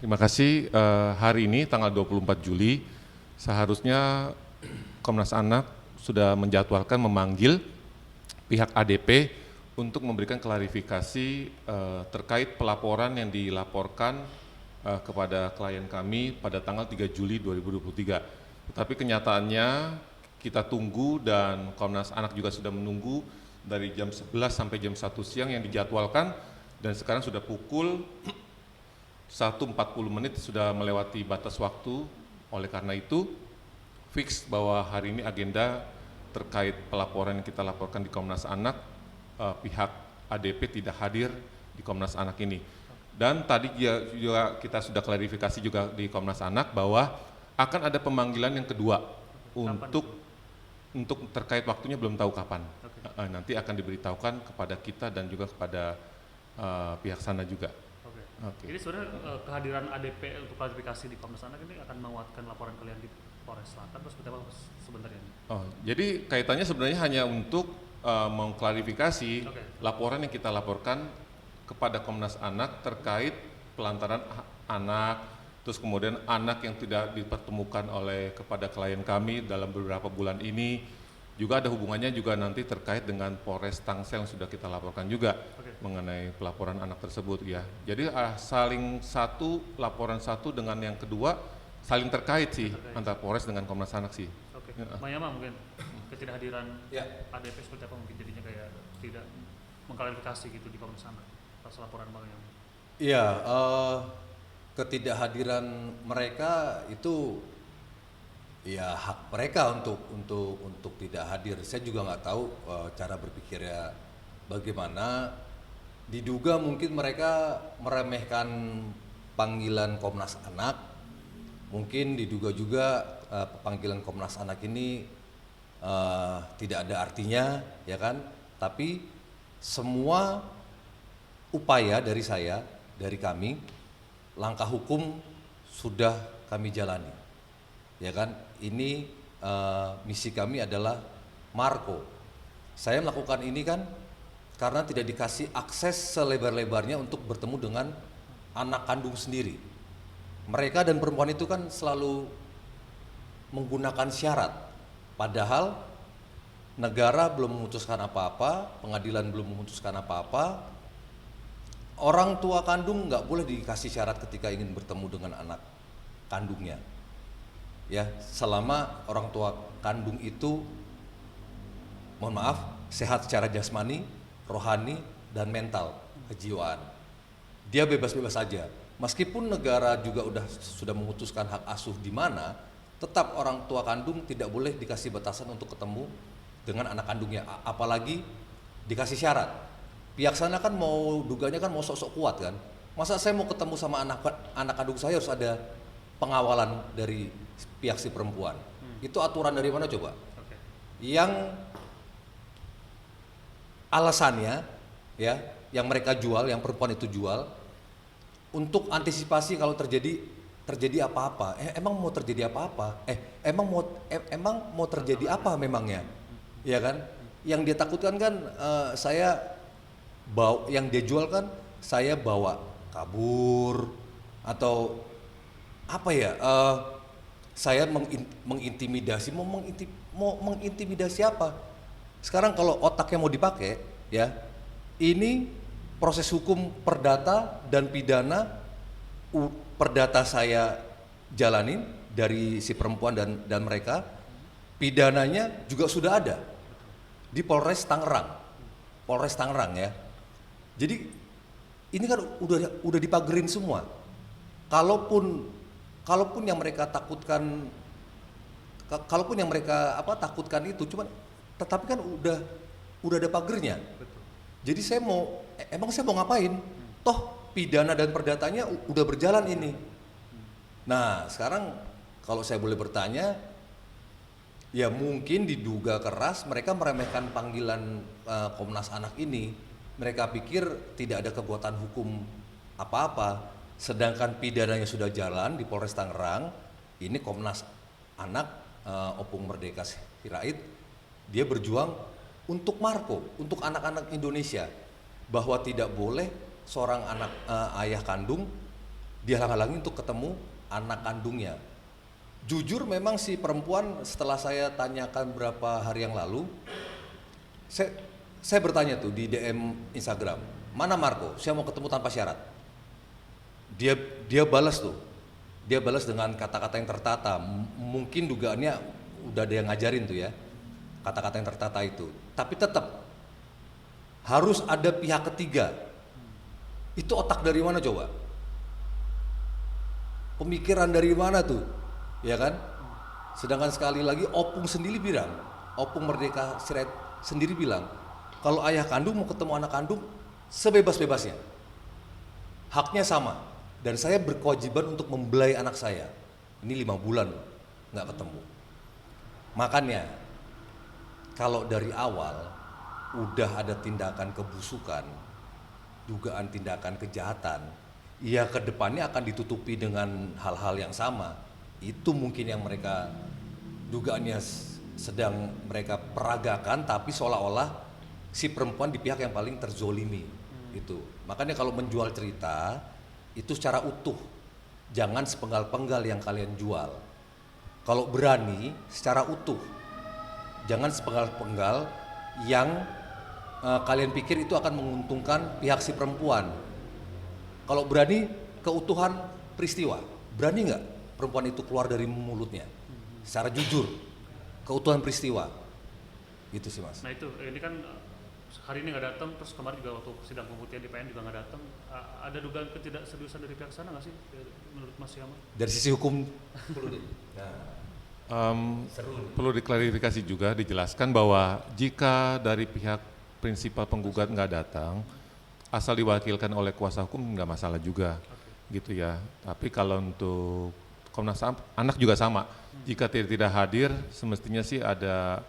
Terima kasih. Hari ini tanggal 24 Juli seharusnya Komnas Anak sudah menjadwalkan memanggil pihak ADP untuk memberikan klarifikasi terkait pelaporan yang dilaporkan kepada klien kami pada tanggal 3 Juli 2023. Tetapi kenyataannya kita tunggu dan Komnas Anak juga sudah menunggu dari jam 11 sampai jam 1 siang yang dijadwalkan, dan sekarang sudah pukul 1.40 menit sudah melewati batas waktu. Oleh karena itu fix bahwa hari ini agenda terkait pelaporan yang kita laporkan di Komnas Anak, pihak ADP tidak hadir di Komnas Anak ini. Dan tadi juga kita sudah klarifikasi juga di Komnas Anak bahwa akan ada pemanggilan yang kedua untuk terkait waktunya belum tahu kapan. Nanti akan diberitahukan kepada kita dan juga kepada pihak sana juga. Oke. Jadi sebenarnya kehadiran ADP untuk klarifikasi di Komnas Anak ini akan menguatkan laporan kalian di Polres Selatan atau seperti apa sebenarnya? Jadi kaitannya sebenarnya hanya untuk mengklarifikasi laporan yang kita laporkan kepada Komnas Anak terkait pelantaran anak, terus kemudian anak yang tidak dipertemukan oleh kepada klien kami dalam beberapa bulan ini. Juga ada hubungannya juga nanti terkait dengan Polres Tangsel yang sudah kita laporkan juga mengenai pelaporan anak tersebut ya. Jadi saling laporan satu dengan yang kedua saling terkait sih antara Polres dengan Komnas Anak sih. Bang Yama, mungkin ketidakhadiran ADP seperti apa mungkin jadinya kayak tidak mengklarifikasi gitu di Komnas Anak atas laporan Bang Yama? Iya, ketidakhadiran mereka itu ya hak mereka untuk tidak hadir. Saya juga nggak tahu cara berpikirnya bagaimana. Diduga mungkin mereka meremehkan panggilan Komnas Anak. Mungkin diduga juga panggilan Komnas Anak ini tidak ada artinya, ya kan? Tapi semua upaya dari saya, dari kami, langkah hukum sudah kami jalani, ya kan? Ini misi kami adalah Marco. Saya melakukan ini kan karena tidak dikasih akses selebar-lebarnya untuk bertemu dengan anak kandung sendiri. Mereka dan perempuan itu kan selalu menggunakan syarat, padahal negara belum memutuskan apa-apa, pengadilan belum memutuskan apa-apa. Orang tua kandung nggak boleh dikasih syarat ketika ingin bertemu dengan anak kandungnya. Ya, selama orang tua kandung itu, mohon maaf, sehat secara jasmani, rohani, dan mental, kejiwaan. Dia bebas-bebas saja. Meskipun negara juga sudah memutuskan hak asuh di mana, tetap orang tua kandung tidak boleh dikasih batasan untuk ketemu dengan anak kandungnya, apalagi dikasih syarat. Pihak sana kan duganya kan mau sok-sok kuat kan. Masa saya mau ketemu sama anak kandung saya harus ada pengawalan dari pihak si perempuan. Itu aturan dari mana coba? Yang alasannya ya, yang mereka jual, yang perempuan itu jual untuk antisipasi kalau terjadi apa-apa. Emang mau terjadi apa-apa? Emang mau terjadi apa memangnya? Ya kan? Yang dia takutkan kan yang dia jual kan saya bawa kabur atau apa ya? Saya mengintimidasi, mau mengintimidasi apa? Sekarang kalau otaknya mau dipakai, ya, ini proses hukum perdata dan pidana. Perdata saya jalanin dari si perempuan dan mereka, pidananya juga sudah ada di Polres Tangerang ya. Jadi ini kan udah dipagerin semua. Kalaupun yang mereka takutkan, takutkan itu, cuman tetapi kan udah ada pagernya. Jadi saya mau ngapain? Toh pidana dan perdatanya udah berjalan ini. Nah sekarang kalau saya boleh bertanya, ya mungkin diduga keras mereka meremehkan panggilan Komnas Anak ini. Mereka pikir tidak ada kekuatan hukum apa-apa. Sedangkan pidananya sudah jalan di Polres Tangerang. Ini Komnas Anak, Opung Merdeka Sirait, dia berjuang untuk Marco, untuk anak-anak Indonesia, bahwa tidak boleh seorang ayah kandung dihalang-halangi untuk ketemu anak kandungnya. Jujur memang si perempuan setelah saya tanyakan berapa hari yang lalu, saya bertanya tuh di DM Instagram, mana Marco? Saya mau ketemu tanpa syarat. Dia balas tuh, dia balas dengan kata-kata yang tertata. Mungkin dugaannya udah ada yang ngajarin tuh ya, kata-kata yang tertata itu. Tapi tetap harus ada pihak ketiga. Itu otak dari mana coba? Pemikiran dari mana tuh? Ya kan? Sedangkan sekali lagi Opung sendiri bilang, Opung Merdeka Sirait sendiri bilang, kalau ayah kandung mau ketemu anak kandung sebebas-bebasnya. Haknya sama. Dan saya berkewajiban untuk membelai anak saya. Ini 5 bulan nggak ketemu. Makanya kalau dari awal udah ada tindakan kebusukan, dugaan tindakan kejahatan, ya kedepannya akan ditutupi dengan hal-hal yang sama. Itu mungkin yang mereka dugaannya sedang mereka peragakan, tapi seolah-olah si perempuan di pihak yang paling terzolimi. Itu makanya kalau menjual cerita itu secara utuh, jangan sepenggal-penggal yang kalian jual. Kalau berani secara utuh, jangan sepenggal-penggal yang kalian pikir itu akan menguntungkan pihak si perempuan. Kalau berani keutuhan peristiwa, berani nggak perempuan itu keluar dari mulutnya secara jujur, keutuhan peristiwa, gitu sih Mas. Nah itu, ini kan hari ini nggak datang, terus kemarin juga waktu sidang pembuktian di PN juga nggak datang. Ada dugaan ketidakseriusan dari pihak sana nggak sih menurut Mas Yaman? Dari sisi hukum perlu diklarifikasi juga, dijelaskan bahwa jika dari pihak prinsipal penggugat nggak datang, asal diwakilkan oleh kuasa hukum nggak masalah juga, gitu ya. Tapi kalau untuk Komnas Anak juga sama, jika tidak hadir, semestinya sih ada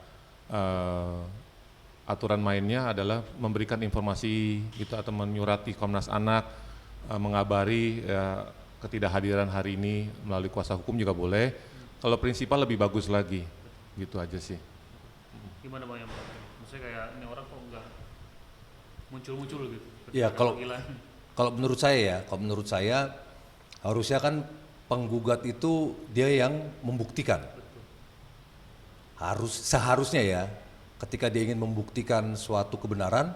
aturan mainnya adalah memberikan informasi gitu atau menyurati Komnas Anak, mengabari ketidakhadiran hari ini melalui kuasa hukum juga boleh. Kalau prinsipal lebih bagus lagi, gitu aja sih. Gimana Bang Yaman? Maksudnya kayak ini orang kok nggak muncul-muncul gitu? Ya kalau menurut saya harusnya kan penggugat itu dia yang membuktikan. Seharusnya ya, ketika dia ingin membuktikan suatu kebenaran,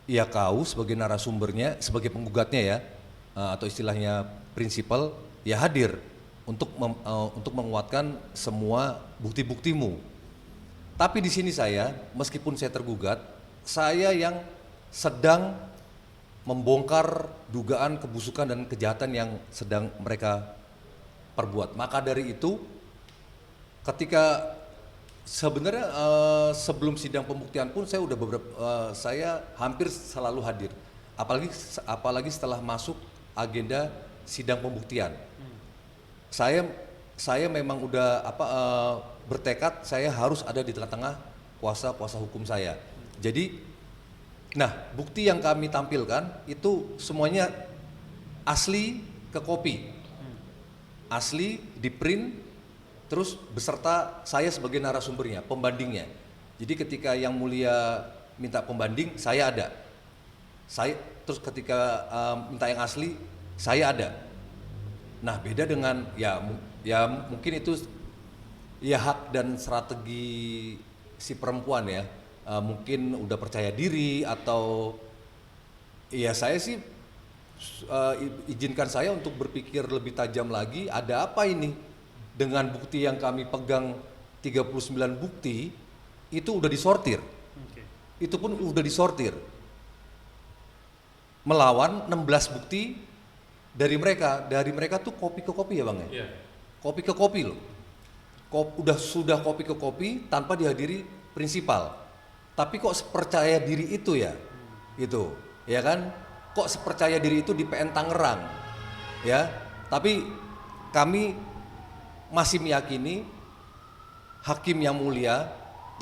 ya kau sebagai narasumbernya, sebagai penggugatnya ya, atau istilahnya prinsipal, ya hadir untuk menguatkan semua bukti-buktimu. Tapi di sini saya, meskipun saya tergugat, saya yang sedang membongkar dugaan kebusukan dan kejahatan yang sedang mereka perbuat. Maka dari itu, ketika sebenarnya sebelum sidang pembuktian pun saya udah saya hampir selalu hadir. Apalagi setelah masuk agenda sidang pembuktian. Saya memang udah bertekad saya harus ada di tengah-tengah kuasa hukum saya. Jadi, nah bukti yang kami tampilkan itu semuanya asli ke copy, asli di print, terus beserta saya sebagai narasumbernya, pembandingnya. Jadi ketika Yang Mulia minta pembanding, saya ada. Terus ketika minta yang asli, saya ada. Nah beda dengan ya mungkin itu ya hak dan strategi si perempuan ya, mungkin udah percaya diri atau ya saya sih izinkan saya untuk berpikir lebih tajam lagi, ada apa ini dengan bukti yang kami pegang 39 bukti itu udah disortir. Itu pun udah disortir melawan 16 bukti dari mereka tuh kopi ke kopi ya Bang ya? Kopi ke kopi loh. Sudah kopi ke kopi tanpa dihadiri prinsipal. Tapi kok sepercaya diri itu ya? Gitu. Ya kan? Kok sepercaya diri itu di PN Tangerang? Ya. Tapi kami masih meyakini hakim yang mulia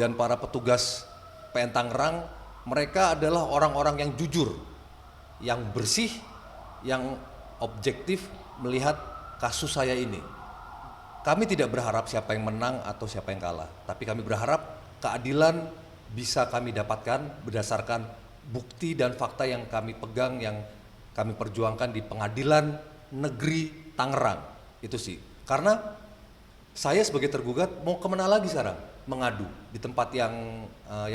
dan para petugas PN Tangerang, mereka adalah orang-orang yang jujur, yang bersih, yang objektif melihat kasus saya ini. Kami tidak berharap siapa yang menang atau siapa yang kalah, tapi kami berharap keadilan bisa kami dapatkan berdasarkan bukti dan fakta yang kami pegang, yang kami perjuangkan di pengadilan Negeri Tangerang. Itu sih. Karena saya sebagai tergugat mau kemana lagi sekarang? Mengadu di tempat yang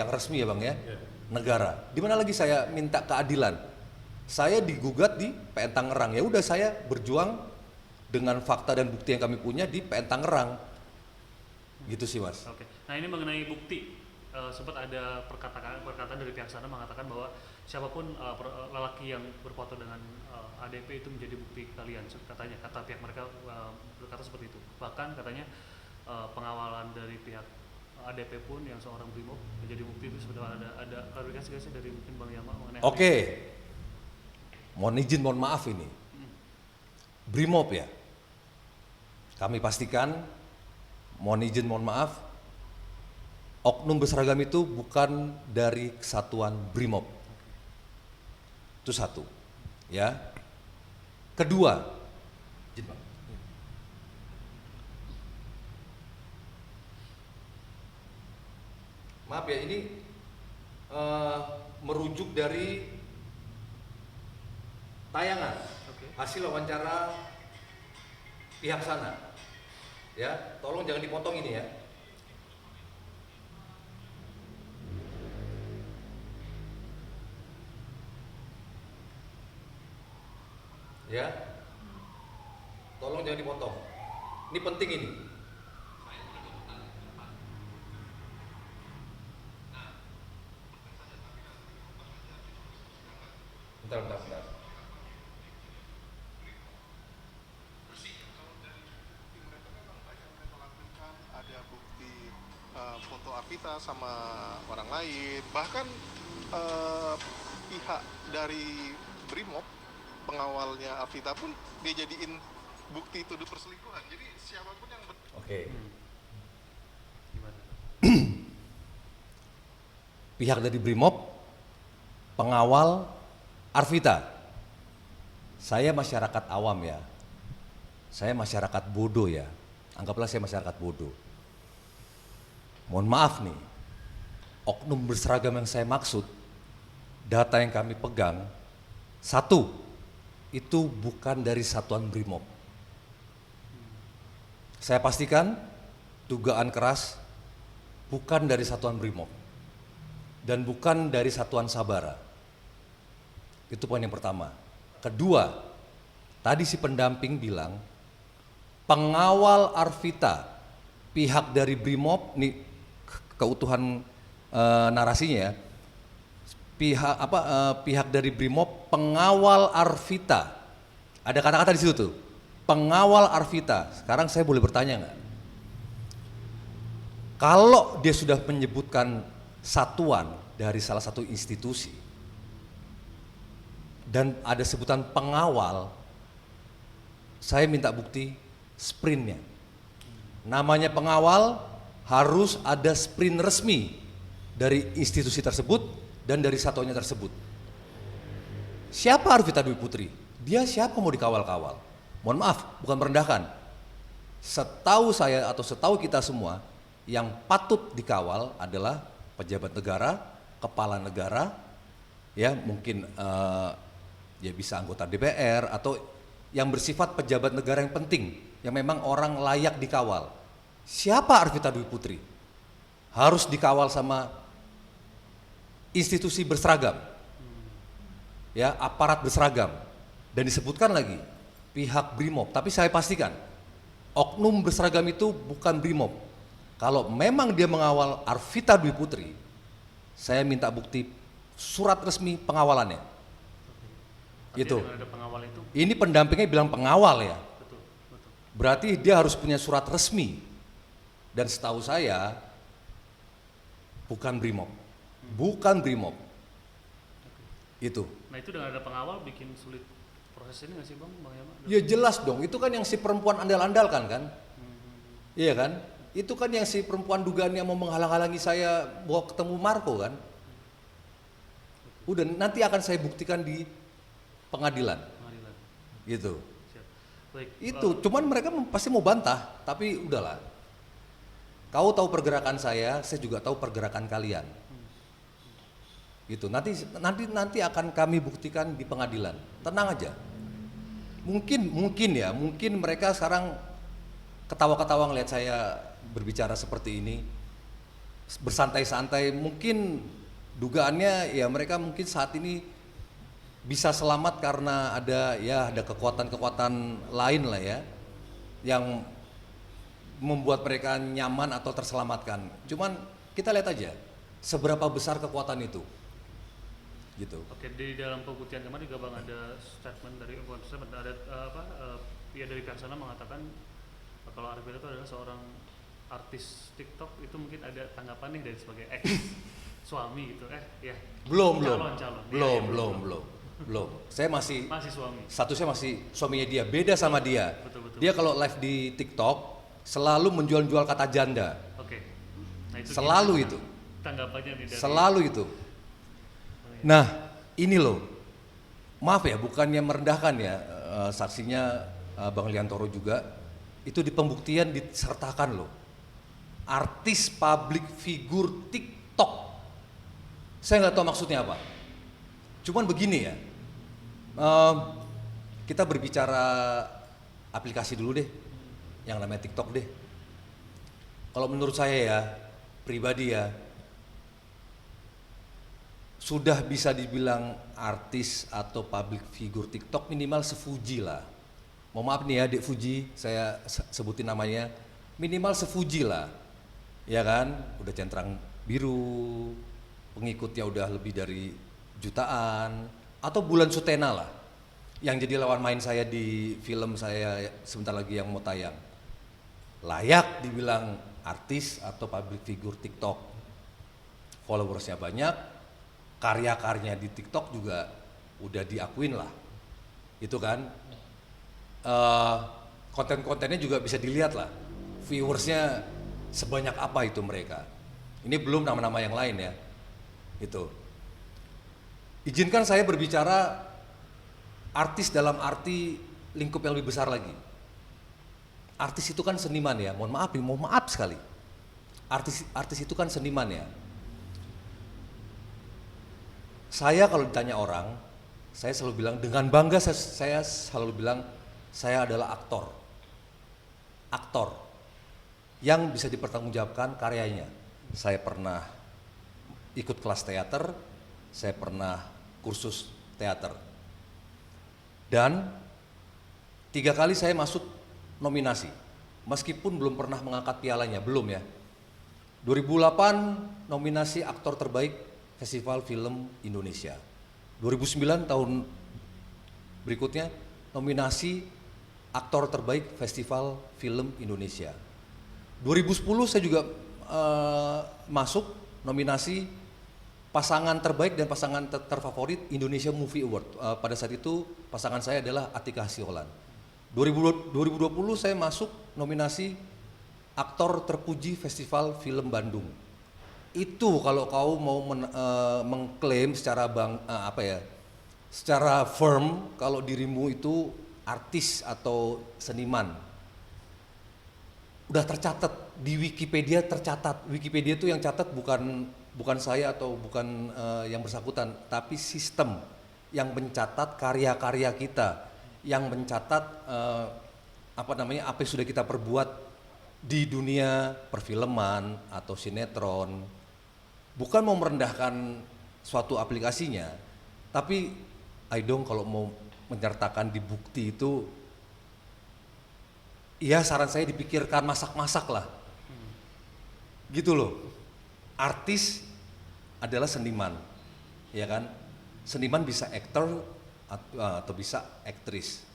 resmi ya Bang ya? Negara. Di mana lagi saya minta keadilan? Saya digugat di PN Tangerang. Ya udah saya berjuang dengan fakta dan bukti yang kami punya di PN Tangerang. Gitu sih Mas. Oke. Nah ini mengenai bukti, sempat ada perkataan dari pihak sana mengatakan bahwa siapapun lelaki yang berfoto dengan ADP itu menjadi bukti kalian, katanya, kata pihak mereka berkata seperti itu. Bahkan katanya pengawalan dari pihak ADP pun yang seorang brimob menjadi bukti itu sudah ada klarifikasi dari mungkin Bang Yama mengenai. Oke. Mohon maaf ini. Brimob ya. Kami pastikan, mohon maaf, oknum berseragam itu bukan dari kesatuan Brimob. Itu satu. Ya. Kedua, maaf ya, ini merujuk dari tayangan hasil wawancara pihak sana. Ya, tolong jangan dipotong ini ya. Ya, tolong jangan dipotong. Ini penting ini. Bentar. Ada bukti foto Arvita sama orang lain, bahkan pihak dari Brimob, pengawalnya Arvita pun dia jadiin bukti tuduh perselingkuhan. Jadi siapapun yang Oke. Gimana? Pihak dari Brimob, pengawal Arvita. Saya masyarakat awam ya. Saya masyarakat bodoh ya. Anggaplah saya masyarakat bodoh. Mohon maaf nih, oknum berseragam yang saya maksud, data yang kami pegang, satu, itu bukan dari satuan Brimob. Saya pastikan dugaan keras bukan dari satuan Brimob dan bukan dari satuan Sabara. Itu poin yang pertama. Kedua, tadi si pendamping bilang pengawal Arvita, pihak dari Brimob, nih keutuhan narasinya ya, pihak dari Brimob pengawal Arvita. Ada kata-kata di situ tuh, pengawal Arvita. Sekarang saya boleh bertanya nggak? Kalau dia sudah menyebutkan satuan dari salah satu institusi dan ada sebutan pengawal, saya minta bukti sprintnya. Namanya pengawal harus ada sprint resmi dari institusi tersebut dan dari satuannya tersebut. Siapa Arvita Dwi Putri? Dia siapa mau dikawal-kawal? Mohon maaf, bukan merendahkan. Setahu saya atau setahu kita semua, yang patut dikawal adalah pejabat negara, kepala negara, ya mungkin ya bisa anggota DPR atau yang bersifat pejabat negara yang penting, yang memang orang layak dikawal. Siapa Arvita Dwi Putri? Harus dikawal sama institusi berseragam, ya aparat berseragam, dan disebutkan lagi pihak Brimob. Tapi saya pastikan oknum berseragam itu bukan Brimob. Kalau memang dia mengawal Arvita Dwi Putri, saya minta bukti surat resmi pengawalannya. Itu. Ada pengawal itu. Ini pendampingnya bilang pengawal ya. Betul. Berarti dia harus punya surat resmi. Dan setahu saya bukan Brimob. Bukan Brimob. Itu. Nah itu dengan ada pengawal bikin sulit proses ini nggak sih Bang Yama? Ya jelas dong, itu kan yang si perempuan andal-andalkan kan? Iya kan? Itu kan yang si perempuan dugaannya mau menghalang-halangi saya bawa ketemu Marco kan? Udah nanti akan saya buktikan di pengadilan. Pengadilan. Gitu. Siap. Baik. Itu, cuman mereka pasti mau bantah, tapi udahlah. Kau tahu pergerakan saya juga tahu pergerakan kalian. Itu nanti akan kami buktikan di pengadilan. Tenang aja. mungkin mereka sekarang ketawa-ketawa ngeliat saya berbicara seperti ini, bersantai-santai. Mungkin dugaannya ya mereka mungkin saat ini bisa selamat karena ada kekuatan-kekuatan lain lah ya, yang membuat mereka nyaman atau terselamatkan. Cuman kita lihat aja seberapa besar kekuatan itu. Gitu. Oke, di dalam pembuktian kemarin juga Bang ada statement dari dari pihak sana mengatakan kalau Arif itu adalah seorang artis TikTok, itu mungkin ada tanggapan nih dari sebagai ex suami gitu. Belum. Saya masih suami. statusnya masih suaminya dia, beda sama dia. Betul. Dia kalau live di TikTok selalu menjual-jual kata janda. Oke. Nah, itu Selalu gimana itu. Tanggapannya nih dari Selalu itu. Nah, ini loh. Maaf ya, bukannya merendahkan ya, saksinya Bang Liantoro juga itu di pembuktian disertakan loh. Artis public figure TikTok. Saya nggak tahu maksudnya apa. Cuman begini ya. Kita berbicara aplikasi dulu deh. Yang namanya TikTok deh. Kalau menurut saya ya, pribadi ya, sudah bisa dibilang artis atau public figure TikTok minimal sefuji lah. Mohon maaf nih ya, Dek Fuji, saya sebutin namanya, minimal sefuji lah. Ya kan, udah centang biru, pengikutnya udah lebih dari jutaan, atau Bulan Sutena lah, yang jadi lawan main saya di film saya sebentar lagi yang mau tayang. Layak dibilang artis atau public figure TikTok. Followersnya banyak, karya-karyanya di TikTok juga udah diakuin lah, itu kan. Konten-kontennya juga bisa dilihat lah, viewersnya sebanyak apa itu mereka. Ini belum nama-nama yang lain ya, itu. Izinkan saya berbicara artis dalam arti lingkup yang lebih besar lagi. Artis itu kan seniman ya, mohon maaf sekali. Artis itu kan seniman ya. Saya kalau ditanya orang, saya selalu bilang dengan bangga, saya selalu bilang saya adalah aktor yang bisa dipertanggungjawabkan karyanya. Saya pernah ikut kelas teater, saya pernah kursus teater, dan 3 kali saya masuk nominasi, meskipun belum pernah mengangkat pialanya, belum ya. 2008 nominasi aktor terbaik Festival Film Indonesia. 2009 tahun berikutnya nominasi aktor terbaik Festival Film Indonesia. 2010 saya juga masuk nominasi pasangan terbaik dan pasangan terfavorit Indonesia Movie Award. Pada saat itu pasangan saya adalah Atika Siolan. 2020 saya masuk nominasi aktor terpuji Festival Film Bandung. Itu kalau kau mau mengklaim secara secara firm kalau dirimu itu artis atau seniman, udah tercatat di Wikipedia, tercatat. Wikipedia itu yang catat bukan saya atau bukan yang bersangkutan, tapi sistem yang mencatat karya-karya kita, yang mencatat apa yang sudah kita perbuat di dunia perfilman atau sinetron. Bukan mau merendahkan suatu aplikasinya, tapi Aidong kalau mau menyertakan di bukti itu, ya saran saya dipikirkan masak-masak lah. Gitu loh. Artis adalah seniman, ya kan? Seniman bisa aktor atau bisa aktris.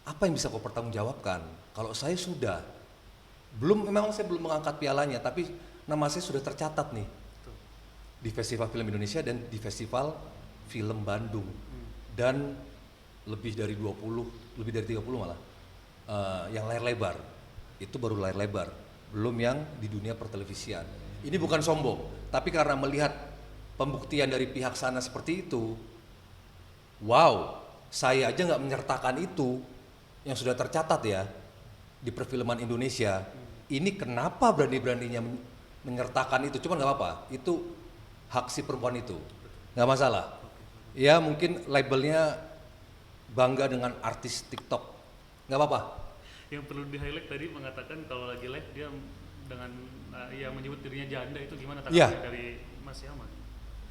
Apa yang bisa kau pertanggungjawabkan? Kalau saya sudah, memang saya belum mengangkat pialanya, tapi nama saya sudah tercatat nih di Festival Film Indonesia dan di Festival Film Bandung, dan lebih dari 30 malah yang layar lebar. Itu baru layar lebar, belum yang di dunia pertelevisian. Ini bukan sombong, tapi karena melihat pembuktian dari pihak sana seperti itu, wow, saya aja nggak menyertakan itu yang sudah tercatat ya di perfilman Indonesia. Ini kenapa berani-beraninya menyertakan itu? Cuman nggak apa-apa, itu hak si perempuan itu, nggak masalah. Ya mungkin labelnya bangga dengan artis TikTok. Nggak apa-apa. Yang perlu di-highlight tadi mengatakan kalau lagi live dia dengan ya menyebut dirinya janda, itu gimana Iya. tanggapannya dari Mas Yaman?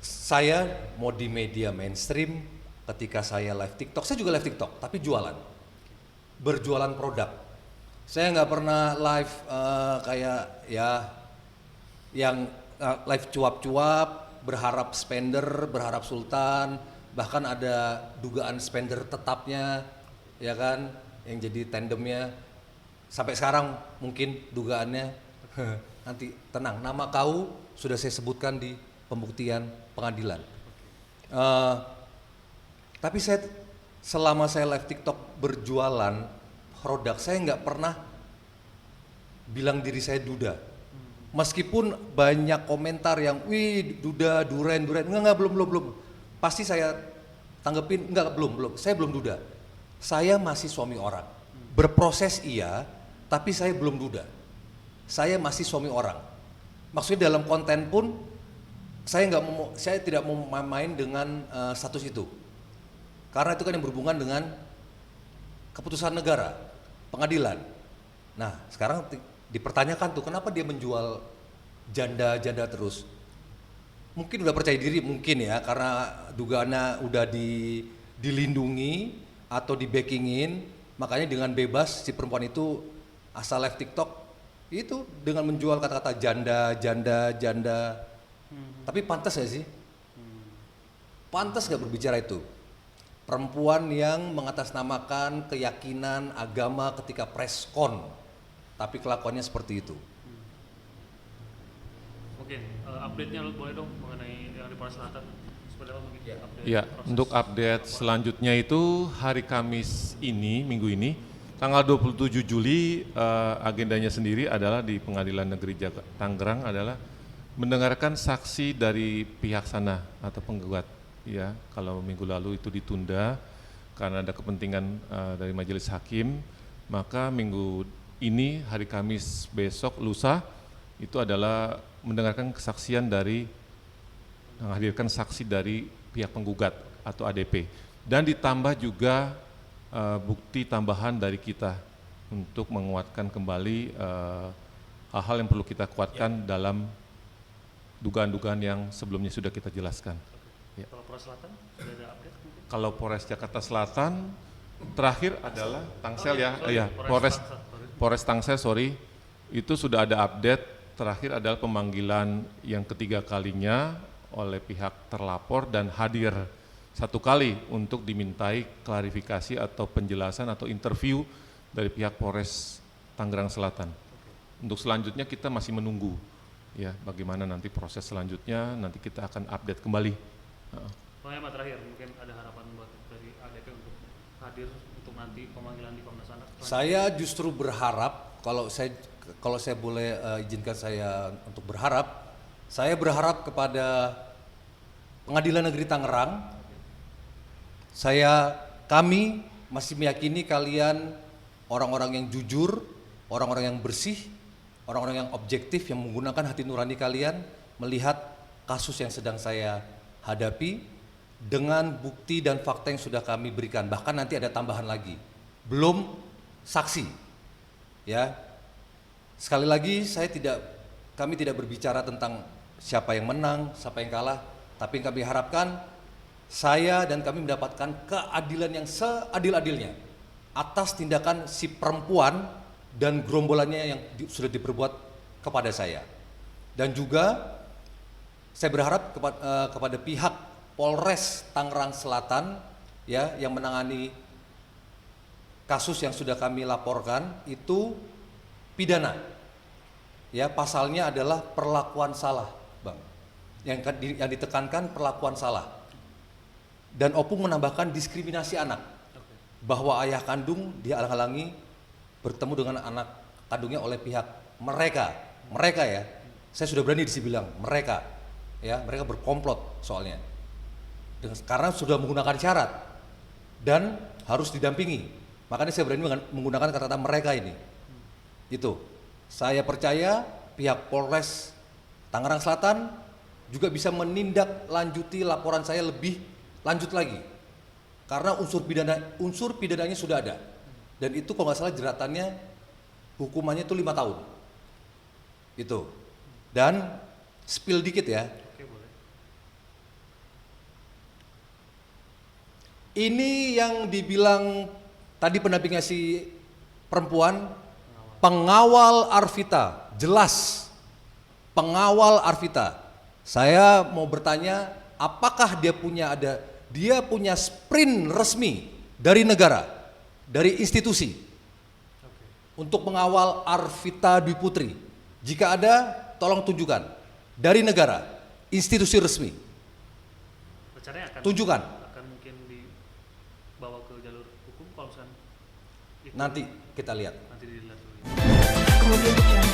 Saya mau di media mainstream, ketika saya live TikTok, saya juga live TikTok, tapi jualan. Berjualan produk. Saya nggak pernah live kayak ya yang live cuap-cuap, berharap spender, berharap sultan, bahkan ada dugaan spender tetapnya, ya kan, yang jadi tandemnya. Sampai sekarang mungkin dugaannya, nanti tenang, nama kau sudah saya sebutkan di pembuktian pengadilan. Tapi saya selama saya live TikTok berjualan produk, saya nggak pernah bilang diri saya duda. Meskipun banyak komentar yang, wih duda, duren, enggak, belum. Pasti saya tanggepin, enggak, belum, saya belum duda. Saya masih suami orang. Berproses iya, tapi saya belum duda. Saya masih suami orang. Maksudnya dalam konten pun, saya tidak mau main dengan status itu. Karena itu kan yang berhubungan dengan keputusan negara, pengadilan. Nah, sekarang dipertanyakan tuh kenapa dia menjual janda terus. Mungkin udah percaya diri, mungkin ya, karena dugaannya udah dilindungi atau di backingin, makanya dengan bebas si perempuan itu asal live TikTok itu dengan menjual kata-kata janda. Tapi pantas gak sih? Pantas gak berbicara itu? Perempuan yang mengatasnamakan keyakinan agama ketika preskon, tapi kelakuannya seperti itu. Oke, update-nya boleh dong mengenai yang di Polres Selatan. Seperti apa mungkin update Ya, proses untuk update selanjutnya itu hari Kamis ini, minggu ini, tanggal 27 Juli, agendanya sendiri adalah di Pengadilan Negeri Tangerang adalah mendengarkan saksi dari pihak sana atau penggugat. Ya, kalau minggu lalu itu ditunda karena ada kepentingan dari majelis hakim, maka minggu ini hari Kamis besok lusa itu adalah mendengarkan kesaksian dari menghadirkan saksi dari pihak penggugat atau ADP, dan ditambah juga bukti tambahan dari kita untuk menguatkan kembali hal-hal yang perlu kita kuatkan dalam dugaan-dugaan yang sebelumnya sudah kita jelaskan. Ya. Kalau Polres Selatan sudah ada update mungkin? Kalau Polres Jakarta Selatan terakhir adalah Tangsel ya, sorry, ya Polres Polres Tangsel, sorry, itu sudah ada update. Terakhir adalah pemanggilan yang ketiga kalinya oleh pihak terlapor dan hadir satu kali untuk dimintai klarifikasi atau penjelasan atau interview dari pihak Polres Tangerang Selatan. Untuk selanjutnya kita masih menunggu ya bagaimana nanti proses selanjutnya, nanti kita akan update kembali. Pak terakhir mungkin ada harapan buat dari ADP untuk hadir untuk nanti pemanggilan di Komnas Anak. Saya justru berharap, kalau saya boleh izinkan saya untuk berharap, saya berharap kepada Pengadilan Negeri Tangerang, kami masih meyakini kalian orang-orang yang jujur, orang-orang yang bersih, orang-orang yang objektif, yang menggunakan hati nurani kalian melihat kasus yang sedang saya hadapi dengan bukti dan fakta yang sudah kami berikan. Bahkan nanti ada tambahan lagi, belum saksi. Ya, sekali lagi kami tidak berbicara tentang siapa yang menang, siapa yang kalah, tapi yang kami harapkan saya dan kami mendapatkan keadilan yang seadil-adilnya atas tindakan si perempuan dan gerombolannya yang sudah diperbuat kepada saya. Dan juga saya berharap kepada pihak Polres Tangerang Selatan ya yang menangani kasus yang sudah kami laporkan itu pidana. Ya, pasalnya adalah perlakuan salah, Bang. Yang ditekankan perlakuan salah. Dan Opung menambahkan diskriminasi anak. Bahwa ayah kandung dihalang-halangi bertemu dengan anak kandungnya oleh pihak mereka ya. Saya sudah berani dibilang mereka. Ya, mereka berkomplot soalnya. Karena sudah menggunakan syarat dan harus didampingi. Makanya saya berani menggunakan kata-kata mereka ini. Itu. Saya percaya pihak Polres Tangerang Selatan juga bisa menindaklanjuti laporan saya lebih lanjut lagi. karena unsur pidananya sudah ada, dan itu kalau nggak salah jeratannya hukumannya itu 5 tahun. Itu. Dan spill dikit ya. Oke, boleh. Ini yang dibilang tadi pendampingnya si perempuan, pengawal Arvita, jelas pengawal Arvita. Saya mau bertanya, apakah dia punya sprint resmi dari negara, dari institusi untuk mengawal Arvita Dwi Putri? Jika ada, tolong tunjukkan dari negara, institusi resmi. Rencananya Tunjukkan. akan mungkin dibawa ke jalur hukum kalau misalkan itu Nanti kita lihat. nanti dilihat dulu. Kemudian